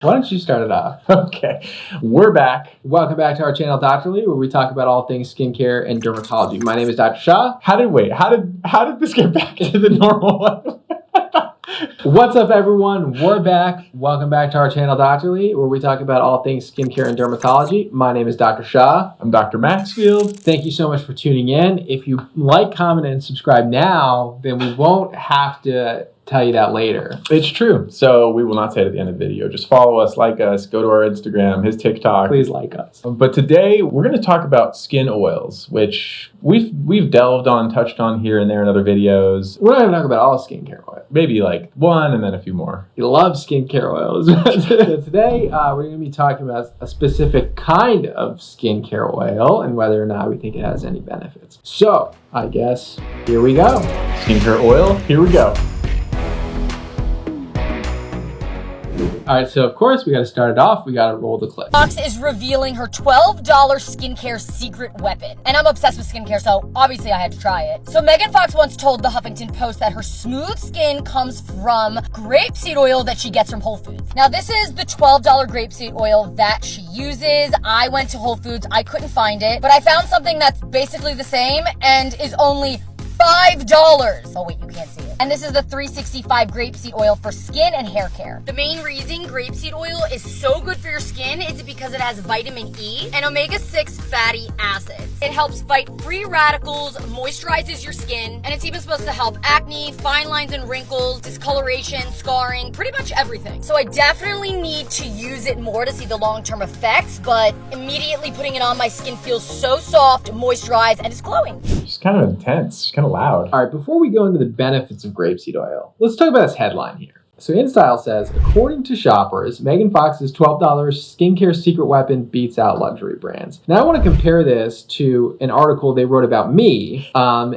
Why don't you start it off? Okay, we're back. Welcome back to our channel, Dr. Lee, where we talk about all things skincare and dermatology. My name is Dr. Shah. How did this get back to the normal one? What's up, everyone? We're back. Welcome back to our channel, Dr. Lee, where we talk about all things skincare and dermatology. My name is Dr. Shah. I'm Dr. Maxfield. Thank you so much for tuning in. If you like, comment, and subscribe now, then we won't have to tell you that later. It's true. So we will not say it at the end of the video. Just follow us, like us, go to our Instagram, his TikTok. Please like us. But today we're going to talk about skin oils, which we've touched on here and there in other videos. We're not going to talk about all skincare oil. Maybe like one and then a few more. You love skincare oils. So today we're going to be talking about a specific kind of skincare oil and whether or not we think it has any benefits. So I guess here we go. Skincare oil, here we go. All right, so of course we got to start it off. We got to roll the clip. Fox is revealing her $12 skincare secret weapon. And I'm obsessed with skincare, so obviously I had to try it. So Megan Fox once told the Huffington Post that her smooth skin comes from grapeseed oil that she gets from Whole Foods. Now this is the $12 grapeseed oil that she uses. I went to Whole Foods, I couldn't find it, but I found something that's basically the same and is only $5. Oh wait, you can't see it. And this is the 365 grapeseed oil for skin and hair care. The main reason grapeseed oil is so good for your skin is because it has vitamin E and omega-6 fatty acids. It helps fight free radicals, moisturizes your skin, and it's even supposed to help acne, fine lines and wrinkles, discoloration, scarring, pretty much everything. So I definitely need to use it more to see the long-term effects, but immediately putting it on my skin feels so soft, moisturized, and it's glowing. It's kind of intense, it's kind of loud. All right, before we go into the benefits of grapeseed oil, let's talk about this headline here. So InStyle says, according to shoppers, Megan Fox's $12 skincare secret weapon beats out luxury brands. Now I want to compare this to an article they wrote about me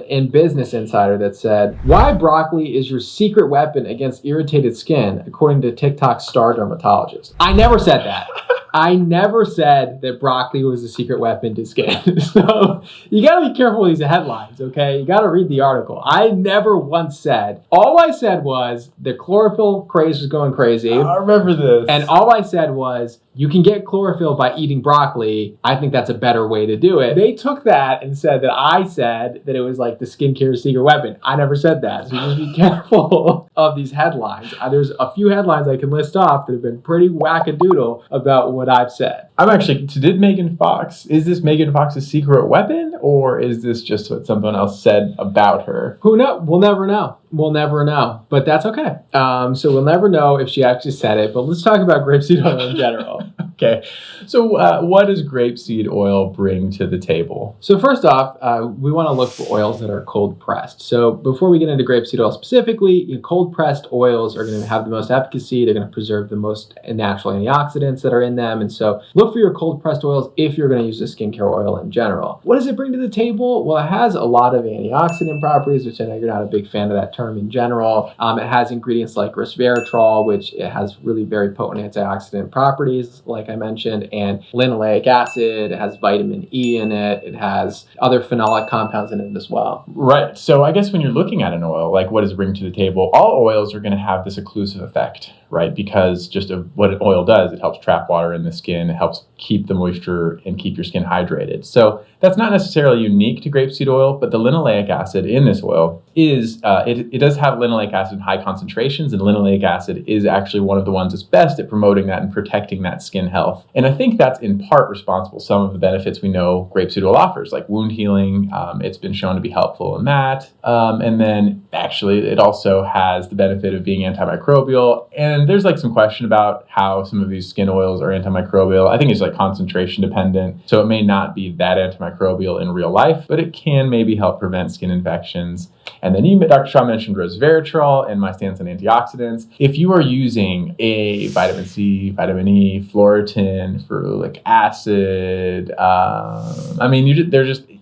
in Business Insider that said, why broccoli is your secret weapon against irritated skin, according to TikTok star dermatologist. I never said that. I never said that broccoli was a secret weapon to skin. So you gotta be careful with these headlines, okay? You gotta read the article. I never once said, all I said was the chlorophyll craze was going crazy. I remember this. And all I said was, you can get chlorophyll by eating broccoli. I think that's a better way to do it. They took that and said that I said that it was like the skincare secret weapon. I never said that. So just be careful of these headlines. There's a few headlines I can list off that have been pretty wackadoodle about what I've said. Is this Megan Fox's secret weapon, or is this just what someone else said about her? Who knows? We'll never know. We'll never know, but that's okay. So we'll never know if she actually said it, but let's talk about grapeseed oil in general. Okay, so what does grapeseed oil bring to the table? So first off, we want to look for oils that are cold pressed. So before we get into grapeseed oil specifically, cold pressed oils are going to have the most efficacy. They're going to preserve the most natural antioxidants that are in them. And so look for your cold pressed oils if you're going to use a skincare oil in general. What does it bring to the table? Well, it has a lot of antioxidant properties, which I know you're not a big fan of that term in general. It has ingredients like resveratrol, which it has really very potent antioxidant properties, like I mentioned, and linoleic acid. It has vitamin E in it. It has other phenolic compounds in it as well. Right. So I guess when you're looking at an oil, like what does it bring to the table? All oils are going to have this occlusive effect, right? Because just of what an oil does, it helps trap water in the skin. It helps keep the moisture and keep your skin hydrated. So that's not necessarily unique to grapeseed oil, but the linoleic acid in this oil is, it does have linoleic acid in high concentrations, and linoleic acid is actually one of the ones that's best at promoting that and protecting that skin health. And I think that's in part responsible for some of the benefits we know grapeseed oil offers, like wound healing. It's been shown to be helpful in that. And then actually it also has the benefit of being antimicrobial. And there's like some question about how some of these skin oils are antimicrobial. I think it's like concentration dependent. So it may not be that antimicrobial in real life, but it can maybe help prevent skin infections. And then Dr. Shah mentioned resveratrol and my stance on antioxidants. If you are using a vitamin C, vitamin E, Floritin, ferulic acid,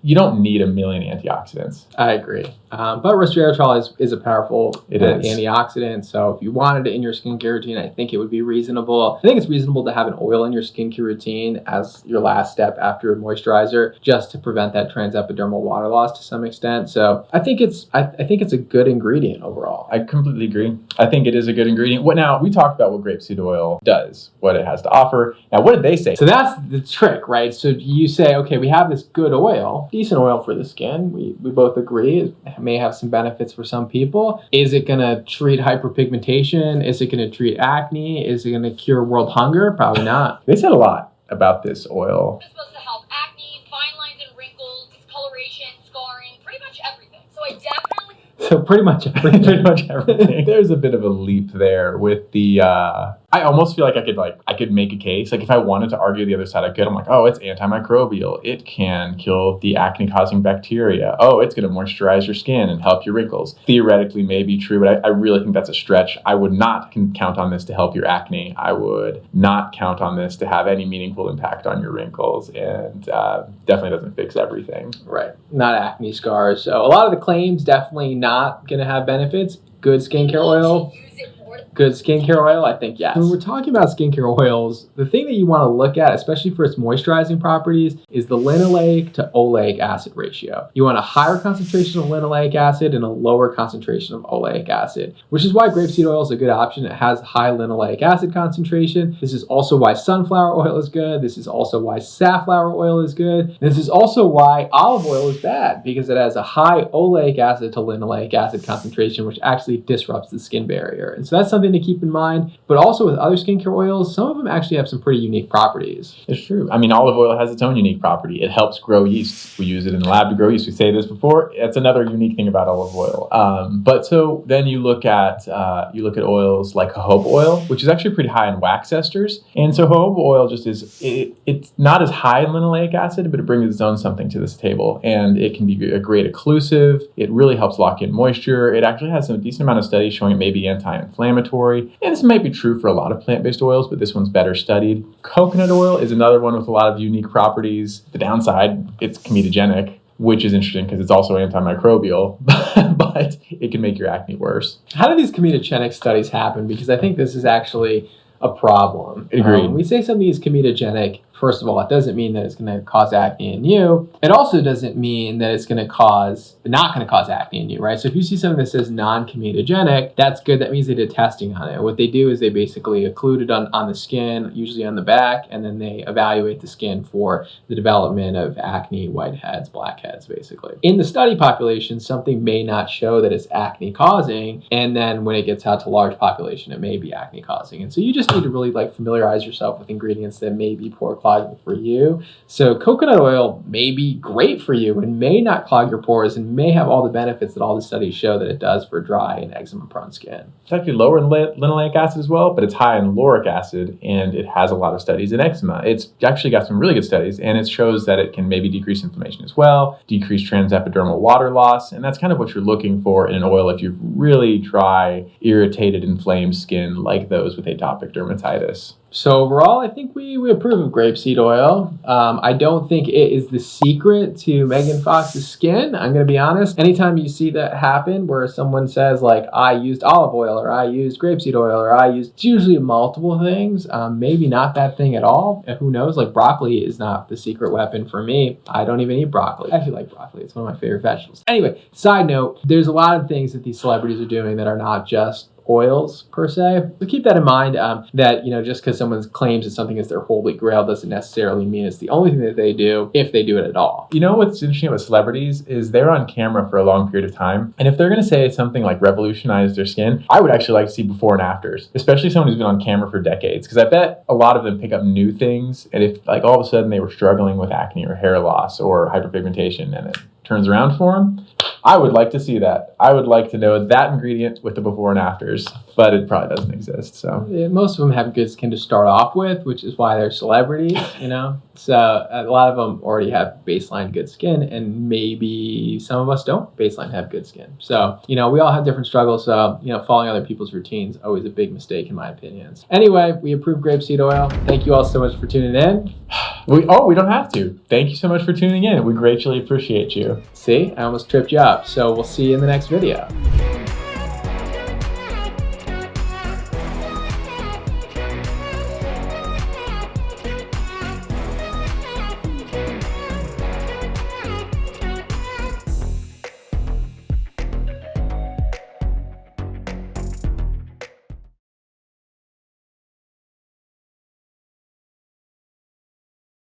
you don't need a million antioxidants. I agree. But resveratrol is a powerful antioxidant. So if you wanted it in your skincare skincare routine, I think it would be reasonable. I think it's reasonable to have an oil in your skincare routine as your last step after a moisturizer, just to prevent that transepidermal water loss to some extent. So I think it's a good ingredient overall. I completely agree. I think it is a good ingredient. Now, we talked about what grapeseed oil does, what it has to offer. Now, what did they say? So that's the trick, right? So you say, okay, we have this good oil, decent oil for the skin. We both agree it may have some benefits for some people. Is it going to treat hyperpigmentation? Is it going to treat acne? Is it going to cure world hunger? Probably not. They said a lot about this oil. It's supposed to help acne, fine lines and wrinkles, discoloration, scarring, pretty much everything. So I definitely... So pretty much everything. Pretty much everything. There's a bit of a leap there with the, I almost feel like I could make a case. Like if I wanted to argue the other side, I could. I'm like, oh, it's antimicrobial. It can kill the acne causing bacteria. Oh, it's going to moisturize your skin and help your wrinkles. Theoretically may be true, but I really think that's a stretch. I would not count on this to help your acne. I would not count on this to have any meaningful impact on your wrinkles, and definitely doesn't fix everything. Right. Not acne scars. So a lot of the claims definitely not going to have benefits. Good skincare oil. Good skincare oil, I think yes. When we're talking about skincare oils, the thing that you want to look at, especially for its moisturizing properties, is the linoleic to oleic acid ratio. You want a higher concentration of linoleic acid and a lower concentration of oleic acid, which is why grapeseed oil is a good option. It has high linoleic acid concentration. This is also why sunflower oil is good. This is also why safflower oil is good. This is also why olive oil is bad, because it has a high oleic acid to linoleic acid concentration, which actually disrupts the skin barrier. And so that's something to keep in mind. But also with other skincare oils, some of them actually have some pretty unique properties. It's true. I mean, olive oil has its own unique property. It helps grow yeast. We use it in the lab to grow yeast. We say this before. That's another unique thing about olive oil. But so then you look at oils like jojoba oil, which is actually pretty high in wax esters. And so jojoba oil just it's not as high in linoleic acid, but it brings its own something to this table. And it can be a great occlusive. It really helps lock in moisture. It actually has a decent amount of studies showing it may be anti-inflammatory. And this might be true for a lot of plant-based oils, but this one's better studied. Coconut oil is another one with a lot of unique properties. The downside, it's comedogenic, which is interesting because it's also antimicrobial, but it can make your acne worse. How do these comedogenic studies happen? Because I think this is actually a problem. Agreed. When we say something is comedogenic, first of all, it doesn't mean that it's going to cause acne in you. It also doesn't mean that it's not going to cause acne in you, right? So if you see something that says non-comedogenic, that's good. That means they did testing on it. What they do is they basically occlude it on the skin, usually on the back, and then they evaluate the skin for the development of acne, whiteheads, blackheads, basically. In the study population, something may not show that it's acne causing, and then when it gets out to large population, it may be acne causing. And so you just need to really familiarize yourself with ingredients that may be pore clogging for you. So coconut oil may be great for you and may not clog your pores and may have all the benefits that all the studies show that it does for dry and eczema prone skin. It's actually lower in linoleic acid as well, but it's high in lauric acid, and it has a lot of studies in eczema. It's actually got some really good studies, and it shows that it can maybe decrease inflammation as well, decrease transepidermal water loss, and that's kind of what you're looking for in an oil if you've really dry, irritated, inflamed skin like those with atopic dermatitis. So overall, I think we approve of grapeseed oil. I don't think it is the secret to Megan Fox's skin. I'm going to be honest. Anytime you see that happen where someone says like, I used olive oil or I used grapeseed oil or it's usually multiple things. Maybe not that thing at all. Who knows? Like broccoli is not the secret weapon for me. I don't even eat broccoli. I actually like broccoli. It's one of my favorite vegetables. Anyway, side note, there's a lot of things that these celebrities are doing that are not just oils per se. But keep that in mind, that just because someone claims that something is their holy grail doesn't necessarily mean it's the only thing that they do, if they do it at all. You know what's interesting about celebrities is they're on camera for a long period of time, and if they're going to say something like revolutionize their skin, I would actually like to see before and afters, especially someone who's been on camera for decades, because I bet a lot of them pick up new things, and if like all of a sudden they were struggling with acne or hair loss or hyperpigmentation and it turns around for them, I would like to see that. I would like to know that ingredient with the before and afters, but it probably doesn't exist. So yeah, most of them have good skin to start off with, which is why they're celebrities, So a lot of them already have baseline good skin, and maybe some of us don't baseline have good skin. So, we all have different struggles. So, following other people's routines is always a big mistake in my opinions. Anyway, we approve grapeseed oil. Thank you all so much for tuning in. We don't have to. Thank you so much for tuning in. We greatly appreciate you. See, I almost tripped you up. So we'll see you in the next video.